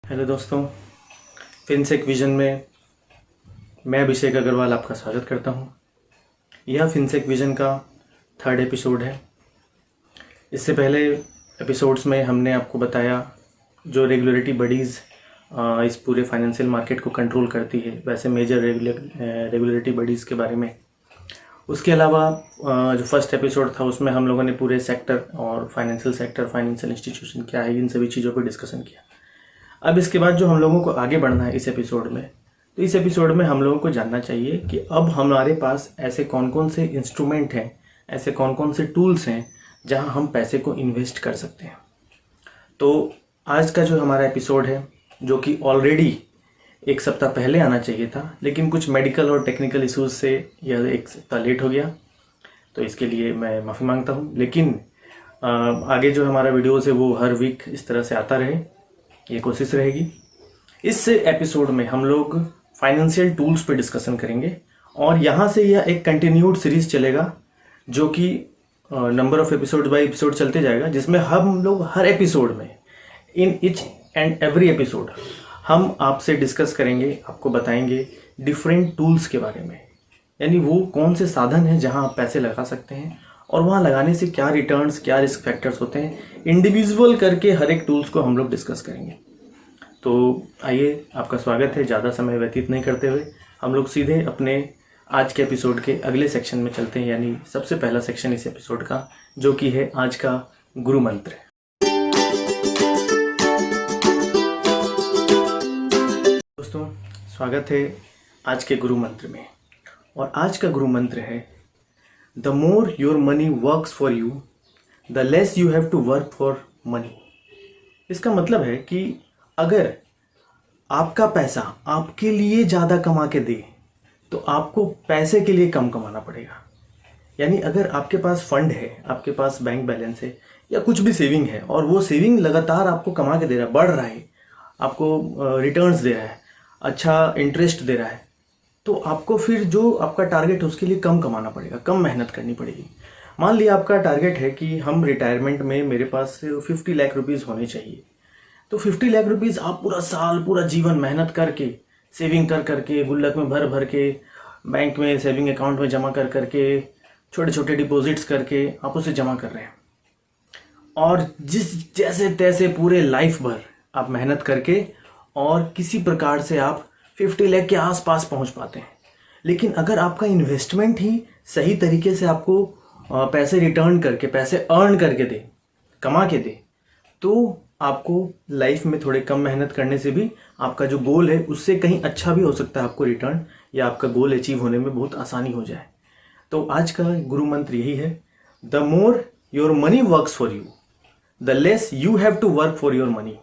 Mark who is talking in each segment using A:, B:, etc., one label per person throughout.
A: Hello दोस्तों, फिनसेक vision में मैं अभिषेक अग्रवाल आपका स्वागत करता हूं। यह फिनसेक विजन का थर्ड एपिसोड है। इससे पहले एपिसोड्स में हमने आपको बताया जो रेगुलेटरी बॉडीज़ इस पूरे फाइनेंशियल मार्केट को कंट्रोल करती है, वैसे मेजर रेगुलेटरी बॉडीज़ के बारे में। उसके अलावा जो फर्स्ट एपिसोड था उसमें हम लोगों ने पूरे सेक्टर और फाइनेंशियल सेक्टर, फाइनेंशियल इंस्टीट्यूशन क्या है, इन सभी चीज़ों पर डिस्कशन किया। अब इसके बाद जो हम लोगों को आगे बढ़ना है इस एपिसोड में, तो इस एपिसोड में हम लोगों को जानना चाहिए कि अब हमारे पास ऐसे कौन कौन से इंस्ट्रूमेंट हैं, ऐसे कौन कौन से टूल्स हैं जहां हम पैसे को इन्वेस्ट कर सकते हैं। तो आज का जो हमारा एपिसोड है, जो कि ऑलरेडी एक सप्ताह पहले आना चाहिए था, लेकिन कुछ मेडिकल और टेक्निकल इश्यूज से यह एक सप्ताह लेट हो गया, तो इसके लिए मैं माफ़ी मांगता हूँ। लेकिन आगे जो हमारा वीडियोज़ है वो हर वीक इस तरह से आता रहे, ये कोशिश रहेगी। इस एपिसोड में हम लोग फाइनेंशियल टूल्स पे डिस्कशन करेंगे और यहाँ से यह एक कंटिन्यूड सीरीज चलेगा, जो कि number of episode by episode चलते जाएगा, जिसमें हम लोग हर एपिसोड में in each and every episode हम आपसे डिस्कस करेंगे, आपको बताएंगे डिफरेंट टूल्स के बारे में, यानी वो कौन से साधन हैं जहाँ आप पैसे लगा सकते हैं और वहाँ लगाने से क्या रिटर्न्स, क्या रिस्क फैक्टर्स होते हैं। इंडिविजुअल करके हर एक टूल्स को हम लोग डिस्कस करेंगे। तो आइए, आपका स्वागत है। ज़्यादा समय व्यतीत नहीं करते हुए हम लोग सीधे अपने आज के एपिसोड के अगले सेक्शन में चलते हैं, यानी सबसे पहला सेक्शन इस एपिसोड का, जो कि है आज का गुरु मंत्र। दोस्तों, स्वागत है आज के गुरु मंत्र में। और आज का गुरु मंत्र है The more your money works for you, the less you have to work for money। इसका मतलब है कि अगर आपका पैसा आपके लिए ज़्यादा कमा के दे तो आपको पैसे के लिए कम कमाना पड़ेगा। यानी अगर आपके पास फंड है, आपके पास बैंक बैलेंस है या कुछ भी सेविंग है और वो सेविंग लगातार आपको कमा के दे रहा है, बढ़ रहा है, आपको रिटर्न्स दे रहा है, अच्छा इंटरेस्ट दे रहा है, तो आपको फिर जो आपका टारगेट है उसके लिए कम कमाना पड़ेगा, कम मेहनत करनी पड़ेगी। मान लिया आपका टारगेट है कि हम रिटायरमेंट में मेरे पास 50 लाख रुपीज़ होने चाहिए, तो 50 लाख रुपीज़ आप पूरा साल, पूरा जीवन मेहनत करके, सेविंग कर करके, गुल्लक में भर भर के, बैंक में सेविंग अकाउंट में जमा कर करके, छोटे छोटे डिपॉजिट्स करके आप उसे जमा कर रहे हैं और जैसे तैसे पूरे लाइफ भर आप मेहनत करके और किसी प्रकार से आप 50 लाख के आसपास पहुंच पाते हैं। लेकिन अगर आपका इन्वेस्टमेंट ही सही तरीके से आपको पैसे रिटर्न करके, पैसे अर्न करके दे, कमा के दे, तो आपको लाइफ में थोड़े कम मेहनत करने से भी आपका जो गोल है उससे कहीं अच्छा भी हो सकता है आपको रिटर्न, या आपका गोल अचीव होने में बहुत आसानी हो जाए। तो आज का गुरु मंत्र यही है, the more your money works for you, the less you have to work for your money.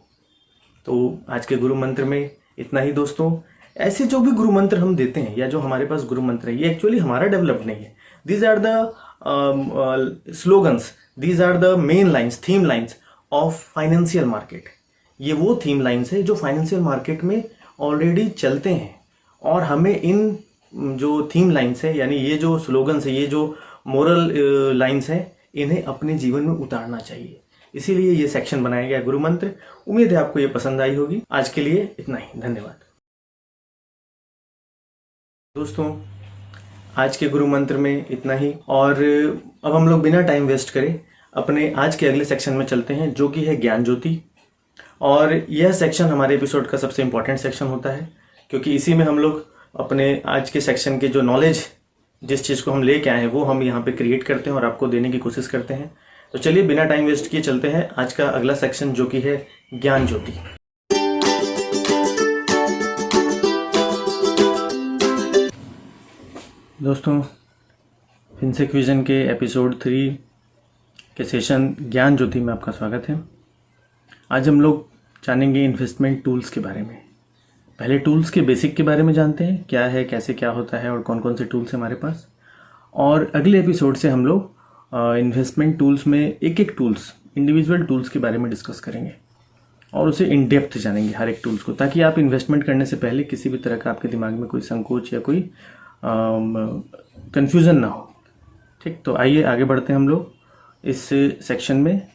A: तो आज के गुरु मंत्र में इतना ही दोस्तों। ऐसे जो भी गुरु मंत्र हम देते हैं या जो हमारे पास गुरु मंत्र है, ये एक्चुअली हमारा डेवलप्ड नहीं है। These are the slogans, these are the main lines, theme lines of financial market. ये वो थीम लाइन्स है जो फाइनेंशियल मार्केट में ऑलरेडी चलते हैं और हमें इन जो थीम लाइन्स है, यानी ये जो स्लोगन्स है, ये जो मोरल लाइन्स हैं, इन्हें अपने जीवन में उतारना चाहिए। इसीलिए ये सेक्शन बनाया गया गुरु मंत्र। उम्मीद है आपको ये पसंद आई होगी। आज के लिए इतना ही, धन्यवाद दोस्तों। आज के गुरु मंत्र में इतना ही, और अब हम लोग बिना टाइम वेस्ट करे अपने आज के अगले सेक्शन में चलते हैं, जो कि है ज्ञान ज्योति। और यह सेक्शन हमारे एपिसोड का सबसे इम्पोर्टेंट सेक्शन होता है, क्योंकि इसी में हम लोग अपने आज के सेक्शन के जो नॉलेज, जिस चीज़ को हम लेके आए हैं, वो हम यहाँ पे क्रिएट करते हैं और आपको देने की कोशिश करते हैं। तो चलिए बिना टाइम वेस्ट किए चलते हैं आज का अगला सेक्शन, जो कि है ज्ञान ज्योति। दोस्तों, फिनसेक विजन के एपिसोड 3 के सेशन ज्ञान ज्योति में आपका स्वागत है। आज हम लोग जानेंगे इन्वेस्टमेंट टूल्स के बारे में। पहले टूल्स के बेसिक के बारे में जानते हैं, क्या है, कैसे क्या होता है और कौन कौन से टूल्स हैं हमारे पास। और अगले एपिसोड से हम लोग इन्वेस्टमेंट टूल्स में एक एक टूल्स, इंडिविजुअल टूल्स के बारे में डिस्कस करेंगे और उसे इन डेप्थ जानेंगे हर एक टूल्स को, ताकि आप इन्वेस्टमेंट करने से पहले किसी भी तरह का आपके दिमाग में कोई संकोच या कोई कंफ्यूजन ना हो। ठीक, तो आइए आगे बढ़ते हैं हम लोग इस सेक्शन में।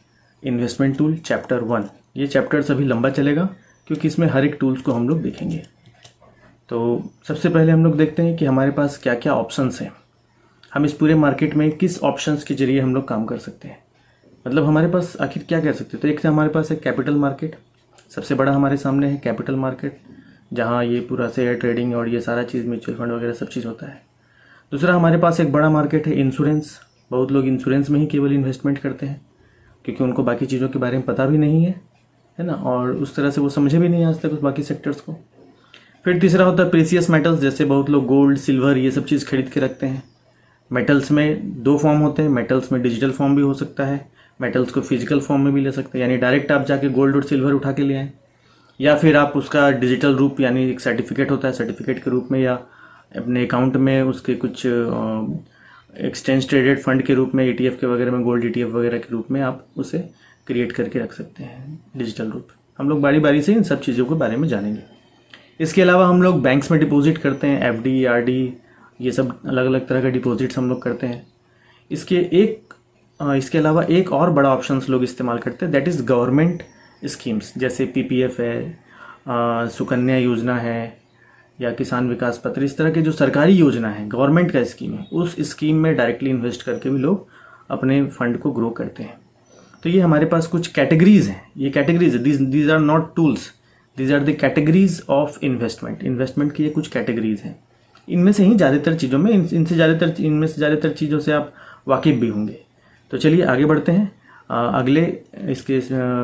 A: इन्वेस्टमेंट टूल चैप्टर 1, ये चैप्टर अभी लंबा चलेगा क्योंकि इसमें हर एक टूल्स को हम लोग देखेंगे। तो सबसे पहले हम लोग देखते हैं कि हमारे पास क्या क्या ऑप्शंस हैं, हम इस पूरे मार्केट में किस ऑप्शंस के जरिए हम लोग काम कर सकते हैं, मतलब हमारे पास आखिर क्या कर सकते हैं। तो एक तो हमारे पास है कैपिटल मार्केट, सबसे बड़ा हमारे सामने है कैपिटल मार्केट, जहाँ ये पूरा शेयर ट्रेडिंग और ये सारा चीज़ म्यूचुअल फंड वगैरह सब चीज़ होता है। दूसरा हमारे पास एक बड़ा मार्केट है इंश्योरेंस, बहुत लोग इंश्योरेंस में ही केवल इन्वेस्टमेंट करते हैं क्योंकि उनको बाकी चीज़ों के बारे में पता भी नहीं है ना, और उस तरह से वो समझे भी नहीं आज तक उस बाकी सेक्टर्स को। फिर तीसरा होता है प्रीसियस मेटल्स, जैसे बहुत लोग गोल्ड सिल्वर ये सब चीज़ खरीद के रखते हैं। मेटल्स में दो फॉर्म होते हैं, मेटल्स में डिजिटल फॉर्म भी हो सकता है, मेटल्स को फिजिकल फॉर्म में भी ले सकते हैं, यानी डायरेक्ट आप जाके गोल्ड और सिल्वर उठा के ले आएँ, या फिर आप उसका डिजिटल रूप यानी एक सर्टिफिकेट होता है, सर्टिफिकेट के रूप में या अपने अकाउंट में उसके कुछ एक्सचेंज ट्रेडेड फंड के रूप में ETF के वगैरह में गोल्ड ETF वगैरह के रूप में आप उसे क्रिएट करके रख सकते हैं डिजिटल रूप। हम लोग बारी बारी से इन सब चीज़ों के बारे में जानेंगे। इसके अलावा हम लोग बैंक्स में डिपॉजिट करते हैं, FD RD ये सब अलग अलग तरह का डिपॉजिट्स हम लोग करते हैं। इसके अलावा एक और बड़ा ऑप्शंस लोग इस्तेमाल करते हैं, दैट इज़ गवर्नमेंट स्कीम्स, जैसे PPF है, सुकन्या योजना है या किसान विकास पत्र, इस तरह के जो सरकारी योजना है, गवर्नमेंट का स्कीम है, उस स्कीम में डायरेक्टली इन्वेस्ट करके भी लोग अपने फंड को ग्रो करते हैं। तो ये हमारे पास कुछ कैटेगरीज हैं, ये कैटेगरीज है, these are not tools, these are the categories of investment की ये कुछ कैटेगरीज हैं। इनमें से ही ज़्यादातर चीज़ों में इनमें से ज़्यादातर चीज़ों से आप वाकिफ़ भी होंगे। तो चलिए आगे बढ़ते हैं अगले इसके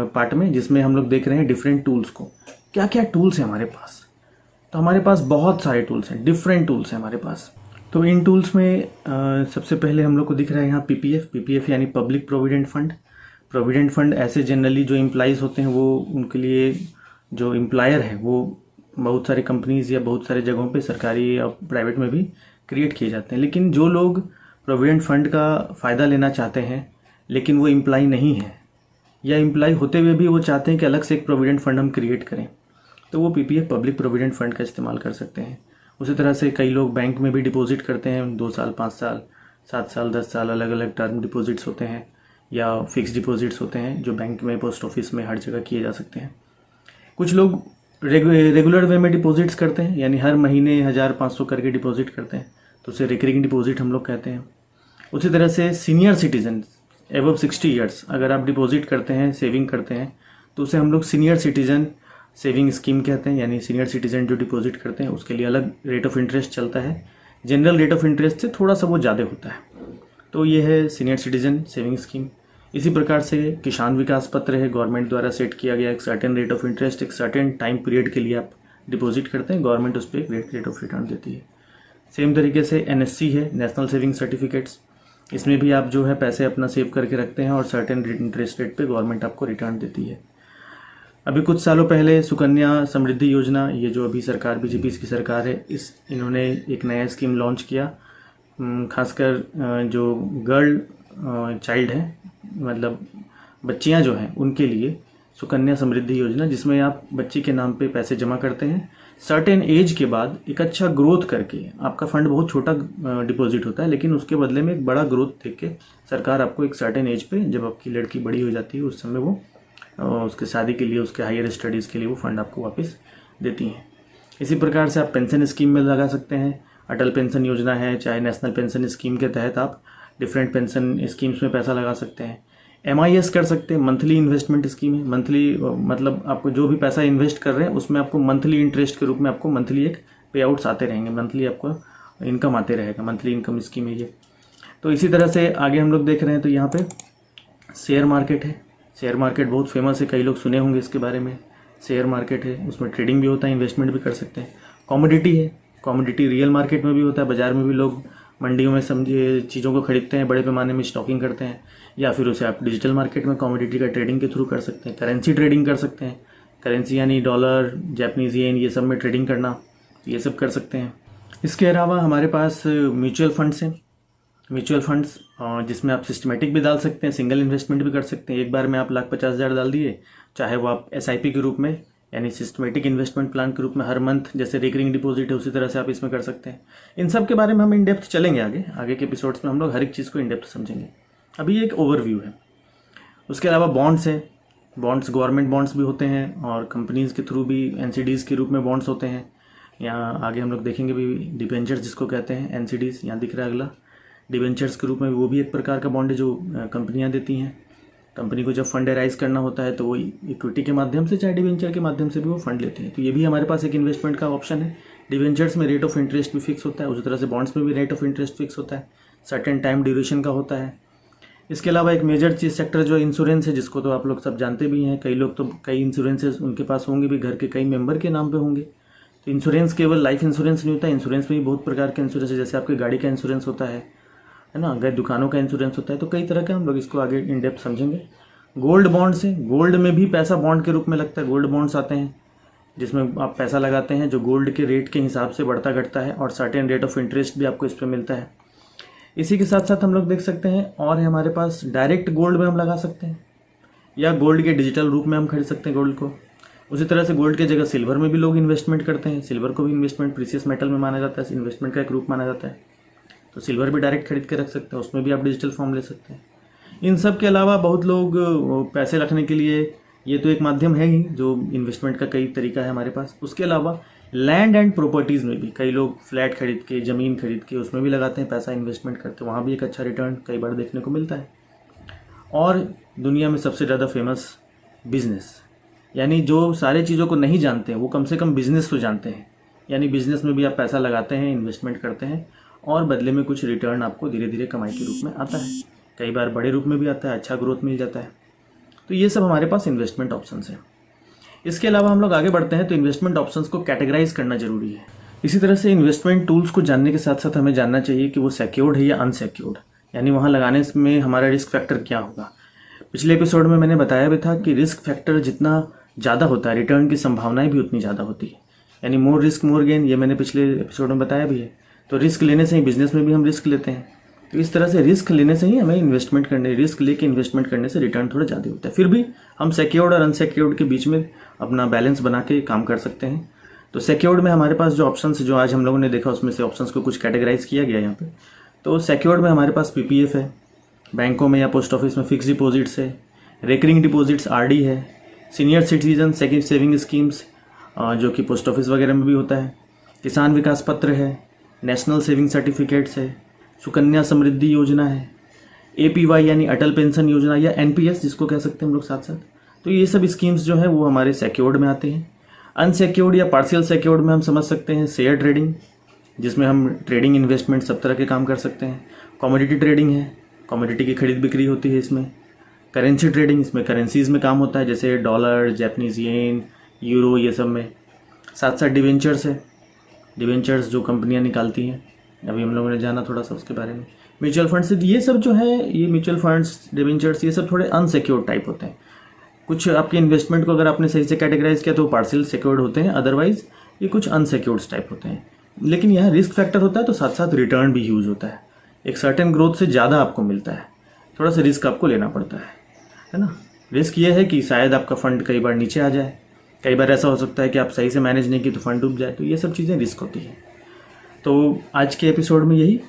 A: पार्ट में, जिसमें हम लोग देख रहे हैं डिफरेंट टूल्स को, क्या क्या टूल्स हैं हमारे पास। तो हमारे पास बहुत सारे टूल्स हैं, डिफरेंट टूल्स हैं हमारे पास। तो इन टूल्स में सबसे पहले हम लोग को दिख रहा है यहाँ PPF यानी public provident fund. Provident fund ऐसे जनरली जो एम्प्लॉइज़ होते हैं वो उनके लिए जो एम्प्लॉयर है वो बहुत सारे कंपनीज़ या बहुत सारे जगहों पे सरकारी या प्राइवेट में भी क्रिएट किए जाते हैं। लेकिन जो लोग प्रोविडेंट फंड का फ़ायदा लेना चाहते हैं लेकिन वो एम्प्लॉय नहीं है, या एम्प्लॉय होते हुए भी वो चाहते हैं कि अलग से एक प्रोविडेंट फंड हम क्रिएट करें, तो वो PPF पब्लिक प्रोविडेंट फंड का इस्तेमाल कर सकते हैं। उसी तरह से कई लोग बैंक में भी डिपॉजिट करते हैं, 2 साल 5 साल 7 साल 10 साल अलग अलग टर्म डिपॉजिट्स होते हैं या फिक्स डिपॉजिट्स होते हैं जो बैंक में पोस्ट ऑफिस में हर जगह किए जा सकते हैं। कुछ लोग रेगुलर वे में डिपॉजिट्स करते हैं, यानी हर महीने 1500 करके डिपॉजिट करते हैं, तो उसे रिकरिंग डिपॉजिट हम लोग कहते हैं। उसी तरह से सीनियर सिटीजन एबव 60 ईयर्स अगर आप डिपॉजिट करते हैं, सेविंग करते हैं, तो उसे हम लोग सीनियर सिटीजन सेविंग स्कीम कहते हैं, यानी सीनियर सिटीजन जो डिपॉजिट करते हैं उसके लिए अलग रेट ऑफ इंटरेस्ट चलता है, जनरल रेट ऑफ इंटरेस्ट से थोड़ा सा वो ज़्यादा होता है। तो ये है सीनियर सिटीजन सेविंग स्कीम। इसी प्रकार से किसान विकास पत्र है, गवर्नमेंट द्वारा सेट किया गया एक सर्टेन रेट ऑफ इंटरेस्ट, एक सर्टेन टाइम पीरियड के लिए आप डिपॉजिट करते हैं, गवर्नमेंट उस पर एक रेट ऑफ रिटर्न देती है। सेम तरीके से NSC है, नेशनल सेविंग सर्टिफिकेट्स, इसमें भी आप जो है पैसे अपना सेव करके रखते हैं और सर्टेन इंटरेस्ट रेट पे गवर्नमेंट आपको रिटर्न देती है। अभी कुछ सालों पहले सुकन्या समृद्धि योजना, ये जो अभी सरकार BJP की सरकार है, इन्होंने एक नया स्कीम लॉन्च किया, खासकर जो गर्ल चाइल्ड है, मतलब बच्चियां जो हैं उनके लिए सुकन्या समृद्धि योजना, जिसमें आप बच्ची के नाम पे पैसे जमा करते हैं, सर्टेन एज के बाद एक अच्छा ग्रोथ करके, आपका फंड बहुत छोटा डिपॉजिट होता है लेकिन उसके बदले में एक बड़ा ग्रोथ देख के सरकार आपको एक सर्टेन एज पे, जब आपकी लड़की बड़ी हो जाती है उस समय वो उसके शादी के लिए, उसके हायर स्टडीज़ के लिए वो फंड आपको वापस देती हैं। इसी प्रकार से आप पेंशन स्कीम में लगा सकते हैं, अटल पेंशन योजना है, चाहे नेशनल पेंशन स्कीम के तहत आप डिफरेंट पेंशन स्कीम्स में पैसा लगा सकते हैं। MIS कर सकते हैं, मंथली इन्वेस्टमेंट स्कीम है, मंथली मतलब आपको जो भी पैसा इन्वेस्ट कर रहे हैं उसमें आपको मंथली इंटरेस्ट के रूप में आपको मंथली एक पे आउट्स आते रहेंगे, मंथली आपको इनकम आते रहेगा, मंथली इनकम स्कीम है ये। तो इसी तरह से आगे हम लोग देख रहे हैं तो यहाँ पे शेयर मार्केट है, शेयर मार्केट बहुत फेमस है, कई लोग सुने होंगे इसके बारे में। शेयर मार्केट है, उसमें ट्रेडिंग भी होता है, इन्वेस्टमेंट भी कर सकते हैं। कमोडिटी है, कमोडिटी रियल मार्केट में भी होता है, बाज़ार में भी लोग मंडियों में समझिए चीज़ों को खरीदते हैं, बड़े पैमाने में स्टॉकिंग करते हैं, या फिर उसे आप डिजिटल मार्केट में कमोडिटी का ट्रेडिंग के थ्रू कर सकते हैं। करेंसी ट्रेडिंग कर सकते हैं, करेंसी यानी डॉलर, जापानीज़ येन, ये सब में ट्रेडिंग करना, ये सब कर सकते हैं। इसके अलावा हमारे पास म्यूचुअल फंड्स हैं, म्यूचुअल फंड्स जिसमें आप सिस्टमेटिक भी डाल सकते हैं, सिंगल इन्वेस्टमेंट भी कर सकते हैं। एक बार में आप 1,50,000 डाल दिए, चाहे वो आप SIP के रूप में यानी सिस्टमेटिक इन्वेस्टमेंट प्लान के रूप में हर मंथ जैसे रिकरिंग डिपॉजिट है उसी तरह से आप इसमें कर सकते हैं। इन सब के बारे में हम इन डेप्थ चलेंगे आगे के एपिसोड्स में, हम लोग हर एक चीज़ को इन डेप्थ समझेंगे। अभी एक ओवरव्यू है। उसके अलावा बॉन्ड्स है, बॉन्ड्स गवर्नमेंट बॉन्ड्स भी होते हैं और कंपनीज़ के थ्रू भी एनसीडीज़ के रूप में बॉन्ड्स होते हैं। यहाँ आगे हम लोग देखेंगे भी डिबेंचर्स जिसको कहते हैं, एनसीडीज़ यहाँ दिख रहा है अगला। डिबेंचर्स के रूप में वो भी एक प्रकार का बॉन्ड है जो कंपनियाँ देती हैं। कंपनी को जब फंड राइज करना होता है तो वो इक्विटी के माध्यम से चाहे डिबेंचर के माध्यम से भी वो फंड लेते हैं। तो ये भी हमारे पास एक इन्वेस्टमेंट का ऑप्शन है। डिबेंचर्स में रेट ऑफ इंटरेस्ट भी फिक्स होता है, उसी तरह से बॉन्ड्स में भी रेट ऑफ इंटरेस्ट फिक्स होता है, सर्टेन टाइम ड्यूरेशन का होता है। इसके अलावा एक मेजर चीज सेक्टर जो इंश्योरेंस है, जिसको तो आप लोग सब जानते भी हैं, कई लोग तो कई इंश्योरेंसेस उनके पास होंगे भी, घर के कई मेंबर के नाम पे होंगे। तो इंश्योरेंस केवल लाइफ इंश्योरेंस नहीं होता, इंश्योरेंस में भी बहुत प्रकार के इंश्योरेंस है। जैसे आपकी गाड़ी का इंश्योरेंस होता है ना, अगर दुकानों का इंश्योरेंस होता है, तो कई तरह के हम लोग इसको आगे इन डेप्थ समझेंगे। गोल्ड बॉन्ड्स है, गोल्ड में भी पैसा बॉन्ड के रूप में लगता है। गोल्ड बॉन्ड्स आते हैं जिसमें आप पैसा लगाते हैं जो गोल्ड के रेट के हिसाब से बढ़ता घटता है और सर्टेन रेट ऑफ इंटरेस्ट भी आपको इस पर मिलता है। इसी के साथ साथ हम लोग देख सकते हैं और है हमारे पास डायरेक्ट गोल्ड में हम लगा सकते हैं या गोल्ड के डिजिटल रूप में हम खरीद सकते हैं गोल्ड को। उसी तरह से गोल्ड की जगह सिल्वर में भी लोग इन्वेस्टमेंट करते हैं। सिल्वर को भी इन्वेस्टमेंट प्रीशियस मेटल में माना जाता है, इन्वेस्टमेंट का एक रूप माना जाता है। तो सिल्वर भी डायरेक्ट खरीद के रख सकते हैं, उसमें भी आप डिजिटल फॉर्म ले सकते हैं। इन सब के अलावा बहुत लोग पैसे रखने के लिए, ये तो एक माध्यम है ही जो इन्वेस्टमेंट का कई तरीका है हमारे पास। उसके अलावा लैंड एंड प्रॉपर्टीज़ में भी कई लोग फ्लैट खरीद के, ज़मीन खरीद के उसमें भी लगाते हैं पैसा, इन्वेस्टमेंट करते हैं, वहाँ भी एक अच्छा रिटर्न कई बार देखने को मिलता है। और दुनिया में सबसे ज़्यादा फेमस बिजनेस, यानी जो सारे चीज़ों को नहीं जानते हैं वो कम से कम बिजनेस तो जानते हैं। यानी बिजनेस में भी आप पैसा लगाते हैं, इन्वेस्टमेंट करते हैं और बदले में कुछ रिटर्न आपको धीरे धीरे कमाई के रूप में आता है। कई बार बड़े रूप में भी आता है, अच्छा ग्रोथ मिल जाता है। तो ये सब हमारे पास इन्वेस्टमेंट ऑप्शंस हैं। इसके अलावा हम लोग आगे बढ़ते हैं तो इन्वेस्टमेंट ऑप्शंस को कैटेगराइज करना जरूरी है। इसी तरह से इन्वेस्टमेंट टूल्स को जानने के साथ साथ हमें जानना चाहिए कि वो सिक्योर्ड है या अनसिक्योर्ड, यानी वहाँ लगाने में हमारा रिस्क फैक्टर क्या होगा। पिछले एपिसोड में मैंने बताया भी था कि रिस्क फैक्टर जितना ज़्यादा होता है, रिटर्न की संभावनाएं भी उतनी ज़्यादा होती है। यानी मोर रिस्क मोर गेन, ये मैंने पिछले एपिसोड में बताया भी है। तो रिस्क लेने से ही बिजनेस में भी हम रिस्क लेते हैं। तो इस तरह से रिस्क लेने से ही हमें इन्वेस्टमेंट करने, रिस्क लेके इन्वेस्टमेंट करने से रिटर्न थोड़ा ज़्यादा होता है। फिर भी हम सिक्योर्ड और अनसिक्योर्ड के बीच में अपना बैलेंस बना के काम कर सकते हैं। तो सिक्योर्ड में हमारे पास जो ऑप्शंस जो आज हम लोगों ने देखा, उसमें से ऑप्शंस को कुछ कैटेगराइज किया गया यहाँ पे। तो सिक्योर्ड में हमारे पास पीपीएफ है, बैंकों में या पोस्ट ऑफिस में फिक्स डिपॉजिट्स है, रेकरिंग डिपॉजिट्स आरडी है, सीनियर सिटीजन सेविंग स्कीम्स जो कि पोस्ट ऑफिस वगैरह में भी होता है, किसान विकास पत्र है, नेशनल सेविंग सर्टिफिकेट्स है, सुकन्या समृद्धि योजना है, एपीवाई यानी अटल पेंशन योजना या एनपीएस जिसको कह सकते हैं हम लोग साथ साथ। तो ये सब स्कीम्स जो है वो हमारे सिक्योर्ड में आते हैं। अनसिक्योर्ड या पार्शियल सिक्योर्ड में हम समझ सकते हैं शेयर ट्रेडिंग, जिसमें हम ट्रेडिंग इन्वेस्टमेंट सब तरह के काम कर सकते हैं। कमोडिटी ट्रेडिंग है, कमोडिटी की खरीद बिक्री होती है इसमें। करेंसी ट्रेडिंग, इसमें करेंसीज में काम होता है, जैसे डॉलर, जापानीज येन, यूरो, ये सब में। साथ साथ डिवेंचर्स है, डिवेंचर्स जो कंपनियां निकालती हैं, अभी हम लोगों ने जाना थोड़ा सा उसके बारे में। म्यूचुअल फंड्स, ये सब जो है, ये म्यूचुअल फंड्स, डिवेंचर्स, ये सब थोड़े अनसिक्योर्ड टाइप होते हैं। कुछ आपके इन्वेस्टमेंट को अगर आपने सही से कैटेगराइज किया तो पार्शियल सिक्योर्ड होते हैं, अदरवाइज ये कुछ अनसिक्योर्ड टाइप होते हैं। लेकिन यहाँ रिस्क फैक्टर होता है तो साथ साथ रिटर्न भी यूज होता है। एक सर्टेन ग्रोथ से ज़्यादा आपको मिलता है, थोड़ा सा रिस्क आपको लेना पड़ता है ना। रिस्क ये है कि शायद आपका फंड कई बार नीचे आ जाए, कई बार ऐसा हो सकता है कि आप सही से मैनेज नहीं की तो फंड डूब जाए। तो ये सब चीज़ें रिस्क होती है। तो आज के एपिसोड में यही,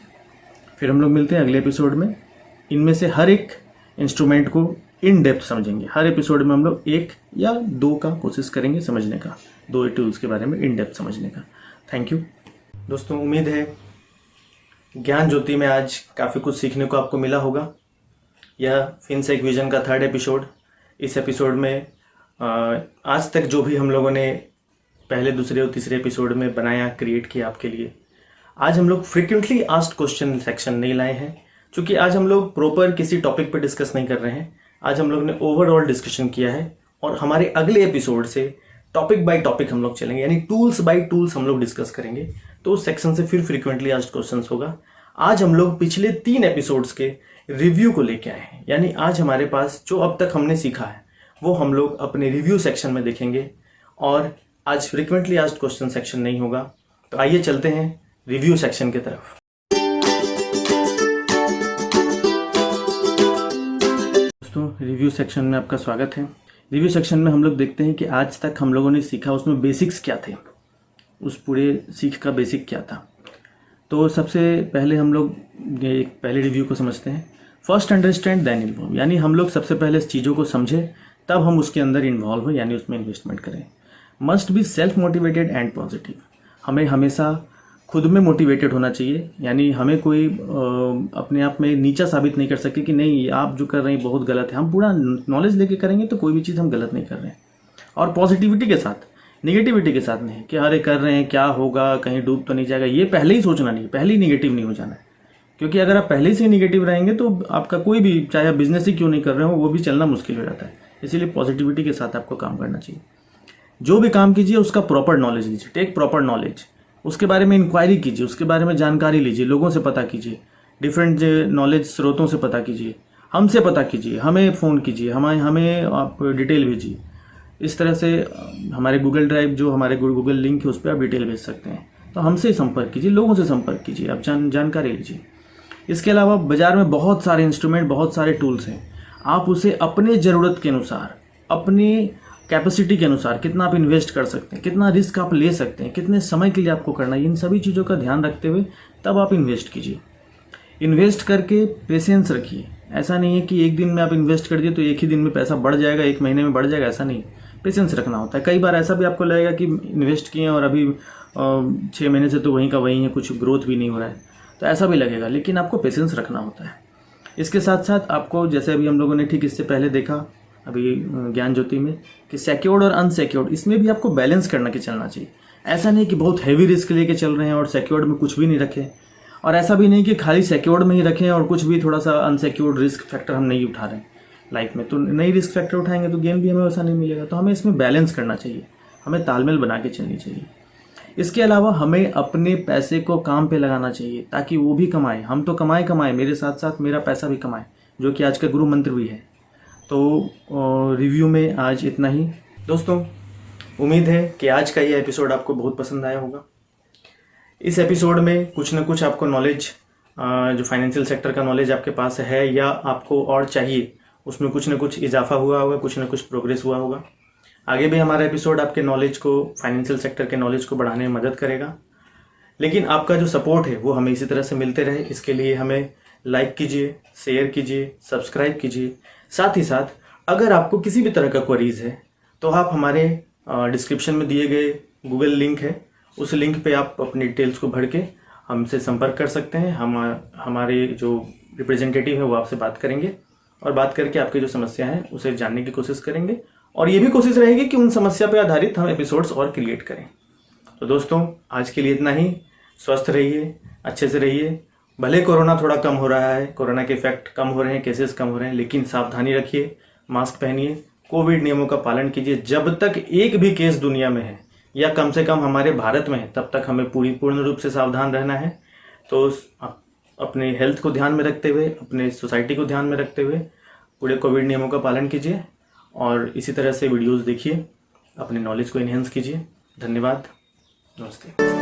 A: फिर हम लोग मिलते हैं अगले एपिसोड में। इनमें से हर एक इंस्ट्रूमेंट को इन डेप्थ समझेंगे। हर एपिसोड में हम लोग 1 या 2 का कोशिश करेंगे समझने का, 2 टूल्स के बारे में इन डेप्थ समझने का। थैंक यू दोस्तों। उम्मीद है ज्ञान ज्योति में आज काफ़ी कुछ सीखने को आपको मिला होगा। यह फिनसेक विजन का 3rd एपिसोड। इस एपिसोड में आज तक जो भी हम लोगों ने पहले, दूसरे और तीसरे एपिसोड में बनाया, क्रिएट किया आपके लिए, आज हम लोग फ्रिक्वेंटली आस्क्ड क्वेश्चन सेक्शन नहीं लाए हैं, क्योंकि आज हम लोग प्रॉपर किसी टॉपिक पर डिस्कस नहीं कर रहे हैं। आज हम लोग ने ओवरऑल डिस्कशन किया है और हमारे अगले एपिसोड से टॉपिक बाय टॉपिक हम लोग चलेंगे, यानी टूल्स बाय टूल्स हम लोग डिस्कस करेंगे। तो उस सेक्शन से फिर फ्रीक्वेंटली आस्क्ड क्वेश्चंस होगा। आज हम लोग पिछले 3 एपिसोड्स के रिव्यू को लेके आए हैं, यानी आज हमारे पास जो अब तक हमने सीखा है वो हम लोग अपने रिव्यू सेक्शन में देखेंगे और आज फ्रीक्वेंटली आस्क्ड क्वेश्चन सेक्शन नहीं होगा। तो आइए चलते हैं रिव्यू सेक्शन की तरफ। दोस्तों, रिव्यू सेक्शन में आपका स्वागत है। रिव्यू सेक्शन में हम लोग देखते हैं कि आज तक हम लोगों ने सीखा उसमें बेसिक्स क्या थे, उस पूरे सीख का बेसिक क्या था। तो सबसे पहले हम लोग पहले रिव्यू को समझते हैं। फर्स्ट अंडरस्टैंड देन इन्वॉल्व, यानी हम लोग सबसे पहले चीज़ों को समझे तब हम उसके अंदर इन्वॉल्व हो, यानी उसमें इन्वेस्टमेंट करें। Must be self motivated and positive. हमें हमेशा खुद में मोटिवेटेड होना चाहिए, यानी हमें कोई अपने आप में नीचा साबित नहीं कर सके कि नहीं आप जो कर रहे हैं बहुत गलत है। हम पूरा नॉलेज लेके करेंगे तो कोई भी चीज़ हम गलत नहीं कर रहे हैं, और पॉजिटिविटी के साथ, नेगेटिविटी के साथ नहीं कि अरे कर रहे हैं क्या होगा, कहीं डूब तो नहीं जाएगा, ये पहले ही सोचना नहीं, पहले ही निगेटिव नहीं हो जाना है। क्योंकि अगर आप पहले से निगेटिव रहेंगे तो आपका कोई भी, चाहे आप बिजनेस ही क्यों नहीं कर रहे हो, वो भी चलना मुश्किल हो जाता है। इसीलिए पॉजिटिविटी के साथ आपको काम करना चाहिए। जो भी काम कीजिए उसका प्रॉपर नॉलेज लीजिए, टेक प्रॉपर नॉलेज, उसके बारे में इंक्वायरी कीजिए, उसके बारे में जानकारी लीजिए, लोगों से पता कीजिए, डिफरेंट नॉलेज स्रोतों से पता कीजिए, हमसे पता कीजिए, हमें फ़ोन कीजिए, हमें आप डिटेल भेजिए। इस तरह से हमारे गूगल ड्राइव, जो हमारे गूगल लिंक है, उस पर आप डिटेल भेज सकते हैं। तो हमसे संपर्क कीजिए, लोगों से संपर्क कीजिए, आप जानकारी लीजिए। इसके अलावा बाज़ार में बहुत सारे इंस्ट्रूमेंट, बहुत सारे टूल्स हैं। आप उसे अपने ज़रूरत के अनुसार, अपनी कैपेसिटी के अनुसार कितना आप इन्वेस्ट कर सकते हैं, कितना रिस्क आप ले सकते हैं, कितने समय के लिए आपको करना है, इन सभी चीज़ों का ध्यान रखते हुए तब आप इन्वेस्ट कीजिए। इन्वेस्ट करके पेशेंस रखिए। ऐसा नहीं है कि एक दिन में आप इन्वेस्ट कर दिए तो एक ही दिन में पैसा बढ़ जाएगा, एक महीने में बढ़ जाएगा, ऐसा नहीं। पेशेंस रखना होता है। कई बार ऐसा भी आपको लगेगा कि इन्वेस्ट किए और अभी 6 महीने से तो वहीं का वहीं है, कुछ ग्रोथ भी नहीं हो रहा है, तो ऐसा भी लगेगा, लेकिन आपको पेशेंस रखना होता है। इसके साथ साथ आपको, जैसे अभी हम लोगों ने ठीक इससे पहले देखा अभी ज्ञान ज्योति में, कि सिक्योर्ड और अनसिक्योर्ड, इसमें भी आपको बैलेंस करना के चलना चाहिए। ऐसा नहीं कि बहुत हैवी रिस्क लेके चल रहे हैं और सिक्योर्ड में कुछ भी नहीं रखें, और ऐसा भी नहीं कि खाली सिक्योर्ड में ही रखें और कुछ भी थोड़ा सा अनसिक्योर्ड रिस्क फैक्टर हम नहीं उठा रहे हैं लाइफ में। तो नई रिस्क फैक्टर उठाएंगे तो गेन भी हमें वैसा नहीं मिलेगा। तो हमें इसमें बैलेंस करना चाहिए, हमें तालमेल बना के चलनी चाहिए। इसके अलावा हमें अपने पैसे को काम पे लगाना चाहिए ताकि वो भी कमाए। हम तो कमाए, मेरे साथ साथ मेरा पैसा भी कमाए, जो कि आज का गुरु मंत्र भी है। तो रिव्यू में आज इतना ही दोस्तों। उम्मीद है कि आज का ये एपिसोड आपको बहुत पसंद आया होगा। इस एपिसोड में कुछ ना कुछ आपको नॉलेज, जो फाइनेंशियल सेक्टर का नॉलेज आपके पास है या आपको और चाहिए, उसमें कुछ ना कुछ इजाफा हुआ होगा, कुछ ना कुछ प्रोग्रेस हुआ होगा। आगे भी हमारा एपिसोड आपके नॉलेज को, फाइनेंशियल सेक्टर के नॉलेज को बढ़ाने में मदद करेगा। लेकिन आपका जो सपोर्ट है वो हमें इसी तरह से मिलते रहे, इसके लिए हमें लाइक कीजिए, शेयर कीजिए, सब्सक्राइब कीजिए। साथ ही साथ अगर आपको किसी भी तरह का क्वेरीज है तो आप हमारे डिस्क्रिप्शन में दिए गए गूगल लिंक है, उस लिंक पे आप अपनी डिटेल्स को भर के हमसे संपर्क कर सकते हैं। हमारे जो रिप्रेजेंटेटिव है वो आपसे बात करेंगे और बात करके आपकी जो समस्या है उसे जानने की कोशिश करेंगे, और ये भी कोशिश रहेगी कि उन समस्या पर आधारित हम एपिसोड्स और क्रिएट करें। तो दोस्तों आज के लिए इतना ही। स्वस्थ रहिए, अच्छे से रहिए। भले कोरोना थोड़ा कम हो रहा है, कोरोना के इफेक्ट कम हो रहे हैं, केसेस कम हो रहे हैं, लेकिन सावधानी रखिए, मास्क पहनिए, कोविड नियमों का पालन कीजिए। जब तक एक भी केस दुनिया में है या कम से कम हमारे भारत में है, तब तक हमें पूर्ण रूप से सावधान रहना है। तो अपने हेल्थ को ध्यान में रखते हुए, अपने सोसाइटी को ध्यान में रखते हुए पूरे कोविड नियमों का पालन कीजिए, और इसी तरह से वीडियोस देखिए, अपने नॉलेज को इन्हेंस कीजिए। धन्यवाद, नमस्ते।